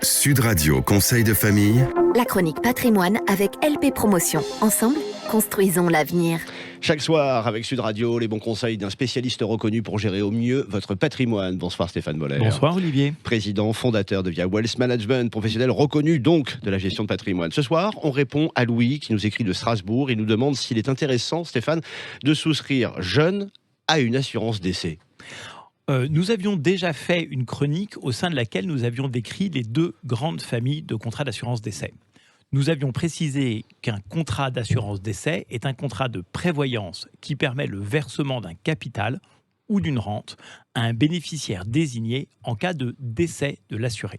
Sud Radio Conseil de famille. La chronique patrimoine avec LP Promotion. Ensemble, construisons l'avenir. Chaque soir, avec Sud Radio, les bons conseils d'un spécialiste reconnu pour gérer au mieux votre patrimoine. Bonsoir Stéphane Boller. Bonsoir Olivier. Président, fondateur de Via Wealth Management, professionnel reconnu donc de la gestion de patrimoine. Ce soir, on répond à Louis qui nous écrit de Strasbourg. Il nous demande s'il est intéressant, Stéphane, de souscrire jeune à une assurance décès. Nous avions déjà fait une chronique au sein de laquelle nous avions décrit les deux grandes familles de contrats d'assurance décès. Nous avions précisé qu'un contrat d'assurance décès est un contrat de prévoyance qui permet le versement d'un capital ou d'une rente à un bénéficiaire désigné en cas de décès de l'assuré.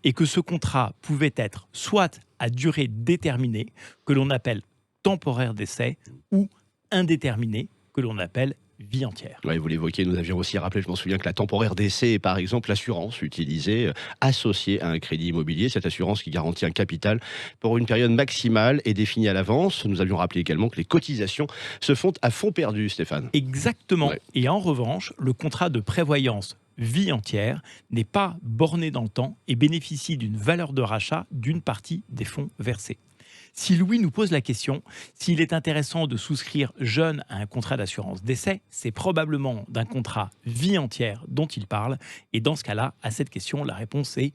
Et que ce contrat pouvait être soit à durée déterminée, que l'on appelle temporaire d'essai, ou indéterminé, que l'on appelle vie entière. Ouais, vous l'évoquiez, nous avions aussi rappelé, je m'en souviens, que la temporaire d'essai est par exemple l'assurance utilisée, associée à un crédit immobilier. Cette assurance qui garantit un capital pour une période maximale et définie à l'avance. Nous avions rappelé également que les cotisations se font à fonds perdu, Stéphane. Exactement. Ouais. Et en revanche, le contrat de prévoyance vie entière n'est pas borné dans le temps et bénéficie d'une valeur de rachat d'une partie des fonds versés. Si Louis nous pose la question, s'il est intéressant de souscrire jeune à un contrat d'assurance décès, c'est probablement d'un contrat vie entière dont il parle. Et dans ce cas-là, à cette question, la réponse est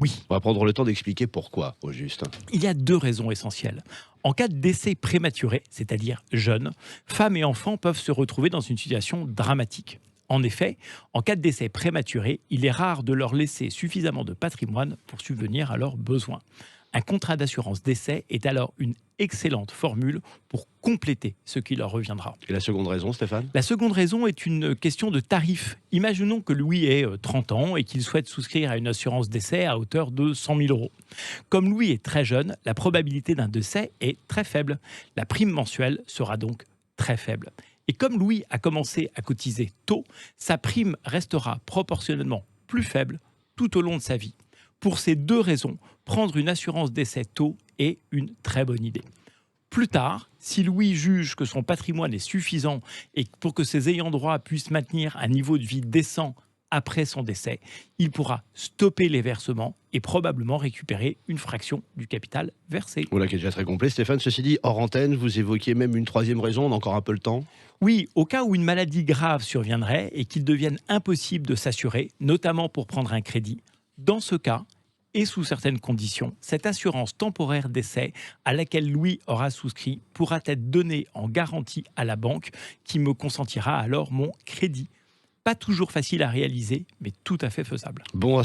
oui. On va prendre le temps d'expliquer pourquoi, au juste. Il y a deux raisons essentielles. En cas de décès prématuré, c'est-à-dire jeune, femmes et enfants peuvent se retrouver dans une situation dramatique. En effet, en cas de décès prématuré, il est rare de leur laisser suffisamment de patrimoine pour subvenir à leurs besoins. Un contrat d'assurance décès est alors une excellente formule pour compléter ce qui leur reviendra. Et la seconde raison, Stéphane ? La seconde raison est une question de tarif. Imaginons que Louis ait 30 ans et qu'il souhaite souscrire à une assurance décès à hauteur de 100 000 euros. Comme Louis est très jeune, la probabilité d'un décès est très faible. La prime mensuelle sera donc très faible. Et comme Louis a commencé à cotiser tôt, sa prime restera proportionnellement plus faible tout au long de sa vie. Pour ces deux raisons, prendre une assurance décès tôt est une très bonne idée. Plus tard, si Louis juge que son patrimoine est suffisant et pour que ses ayants droit puissent maintenir un niveau de vie décent après son décès, il pourra stopper les versements et probablement récupérer une fraction du capital versé. Voilà qui est déjà très complet, Stéphane. Ceci dit, hors antenne, vous évoquiez même une troisième raison, on a encore un peu le temps. Oui, au cas où une maladie grave surviendrait et qu'il devienne impossible de s'assurer, notamment pour prendre un crédit, dans ce cas, et sous certaines conditions, cette assurance temporaire d'essai à laquelle Louis aura souscrit pourra être donnée en garantie à la banque qui me consentira alors mon crédit. Pas toujours facile à réaliser, mais tout à fait faisable. Bon